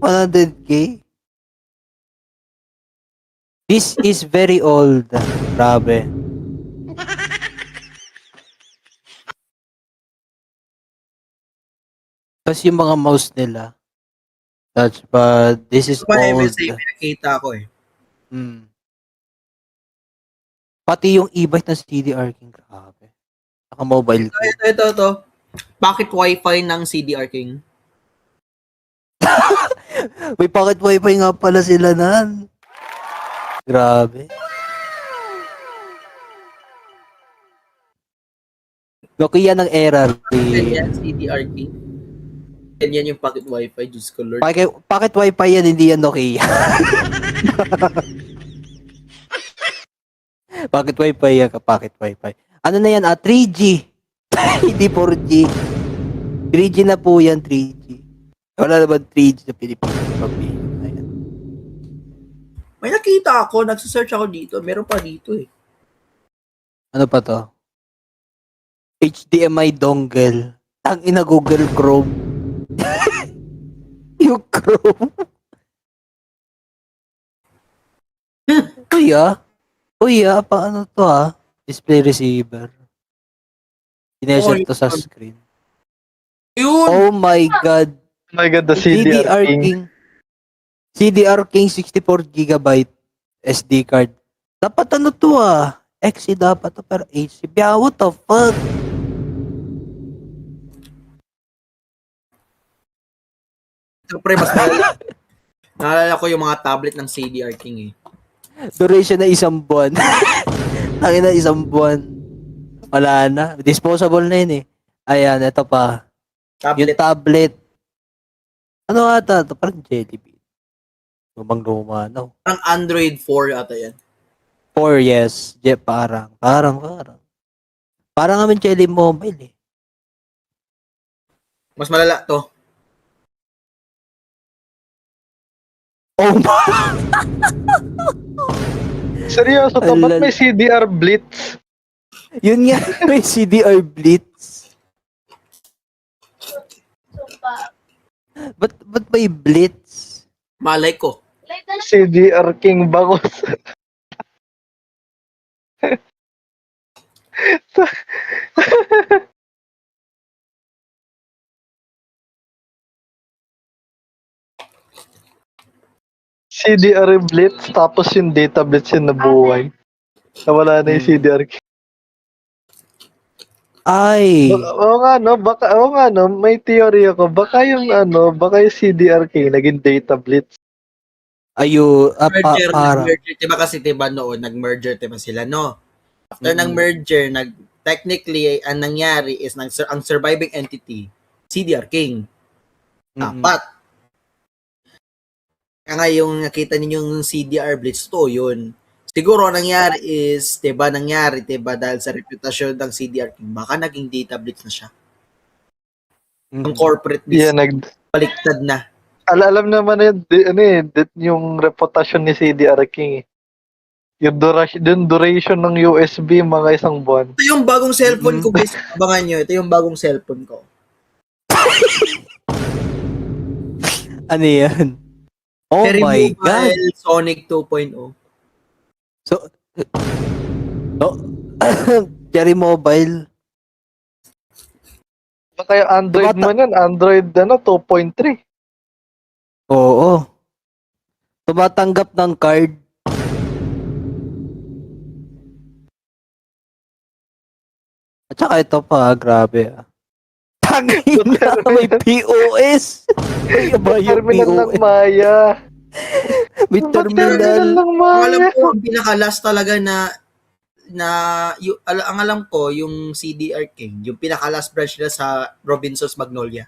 100K? This is very old. Grabe. Kasi yung mga mouse nila, but this is Pa old. MSA, may nakita ko eh. Pati yung e-bike ng CDR King, grabe. Naka-mobile ko. Ito. Pocket Wi-Fi ng CDR King. May pocket wifi nga pala sila nan. Grabe. Nokia ng era. Ganyan, CDR King. Ganyan yung pocket Wi-Fi, Diyos ko Lord. Pocket wifi yan, hindi yan Nokia. Pocket wifi yan ka, pocket wifi. Ano na yan? 3G. Hindi 4G. 3G na po yan, 3G. Wala naman 3G sa Pilipinas. Ayan. May nakita ako, nagsasearch ako dito. Meron pa dito eh. Ano pa to? HDMI dongle. Ang ina Google Chrome. Yung Chrome. Kuya, paano to Display receiver. Sineset to sa screen. Yun! Oh my God. Oh my God, the CDR King. CDR King 64GB SD card. Dapat ano to XC dapat to pero HC. What the fuck? Ito pre, mas naalala ko yung mga tablet ng CDR King eh. Duration na 1 buwan. Tangin na 1 buwan. Wala na. Disposable na yun eh. Ayan, ito pa. Yung tablet. Ano ata? Ito parang Jelly Bean. Lumang-luma, no? Parang Android 4 ata yan. 4, yes. Parang. Parang naman Jelly Mobile eh. Mas malala to. Oh my! Seryoso to, ba't may CDR Blitz? Yun nga, may CDR Blitz. Ba't may Blitz? Malay ko. CDR King Bangos. CDR Blitz, tapos yung data blitz yung nabuhay. Nawala na yung CDR King. Ay! Oo nga no, may theory ako. Baka yung CDR King naging data blitz. Merger, para. nag-merger. Diba kasi diba noon, nag-merger diba sila, no? After ng merger, technically, ang nangyari is, ang surviving entity, CDR King. Dapat. Kaya nga yung nakita ninyong CDR Blitz, to yun. Siguro ang nangyari is, diba, dahil sa reputasyon ng CDR King, baka naging data blitz na siya. Ang corporate blitz, baliktad na. Alam naman yung reputasyon ni CDR King. Yung duration ng USB, mga isang buwan. Ito yung bagong cellphone ko, guys. Abangan nyo, ito yung bagong cellphone ko. Ano yan? Oh Cherry my God! Mobile Sonic 2.0. Cherry Mobile. Baka yung Android mo yan, Android 2.3. Oo. Tumatanggap ng card. At saka ito pa, grabe ah. Tangina, may POS! May ba yung Terminal ng POS? Maya. May terminal. ng Ang Maya. alam ko, ang pinaka-last talaga ang alam ko, yung CDR King, yung pinaka-last branch nila sa Robinsons Magnolia.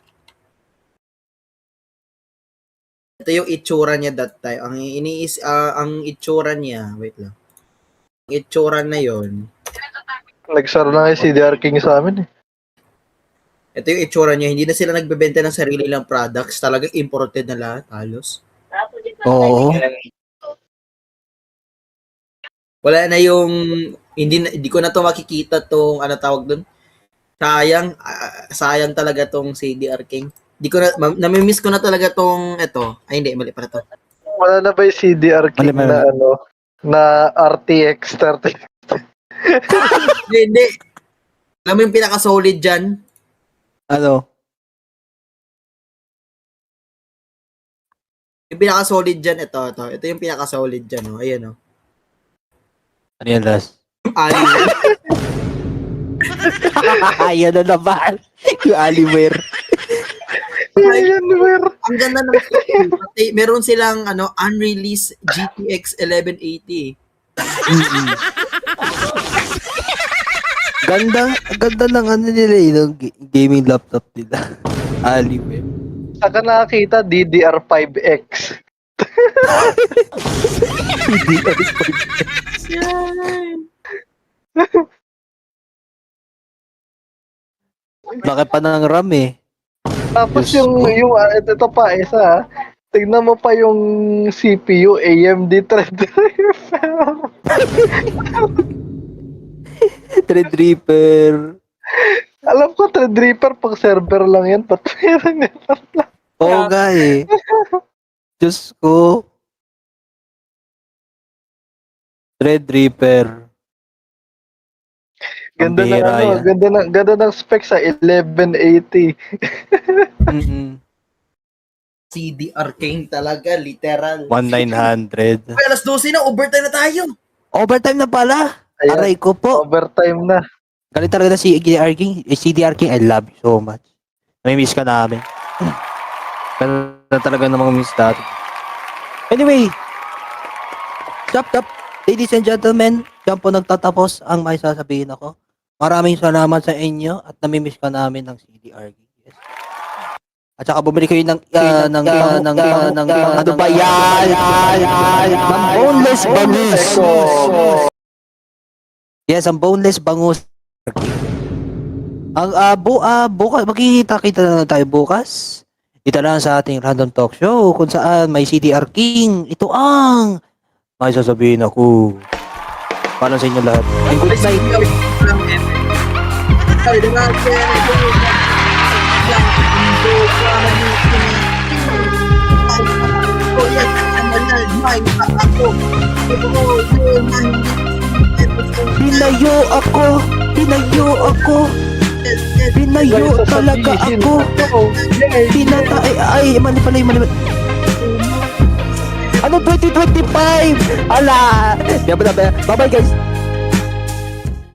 Ito yung itsura niya that time. Ang itsura niya, wait lang. Ang itsura na yon. Nagsara lang yung CDR King sa amin eh. Ito yung itsura niya. Hindi na sila nagbebenta ng sarili lang products. Talagang imported na lahat, halos. Oo. Wala na yung, hindi ko na to makikita tong, ano tawag doon. Sayang talaga tong CDR King. Di ko na, namimiss ko na talaga tong, ay hindi, mali pala to. Wala na ba yung CDR King na na RTX 30? Hindi. Alam mo yung pinaka-solid dyan? Ano? Yung pinaka-solid dyan, ito. Ito yung pinaka-solid dyan, oh. Ayan, oh. Ano yan, last? Aliware. Ayan na naman. Yung Aliware. Ang ganda ng pati, meron silang unreleased GTX 1180. Ganda ng ano nila yung gaming laptop nila. Aliware. Saka nakakita DDR5X. Laki pa ng RAM eh. Tapos ito pa isa. Tignan mo pa yung CPU AMD Threadripper. Threadripper. Alam ko Threadripper pag server lang yan. Ba't meron yan? Oo nga eh. Diyos ko. Threadripper. Ganda ng Pambihira yan. ganda ng specs sa 1180. CDR King talaga, literal. 1,900. Ay, alas 12 na, overtime na tayo. Overtime na pala. Ayan. Aray ko po. Overtime na. Galit talaga si CDR King. CDR King, I love you so much. Namimiss ka namin. Ganda talaga namang miss dati. Anyway. Stop. Ladies and gentlemen, dyan po nagtatapos ang may sasabihin ako. Maraming salamat sa inyo at namimiss ka namin ng CDR King. Yes. At saka bumili kayo ng ano ba yan? Ng boneless bangus. Yes, ang boneless bangus. Ang bukas, magkikita-kita na tayo bukas. Ito lang sa ating random talk show kung saan may CDR King. Ito ang may sasabihin ako. Paano sa inyo lahat? And good night. Ay, diba? Binayo ako. Binayo talaga ako. Ay, mali pala yung mali. Ano 2025? Ala! Bye-bye guys.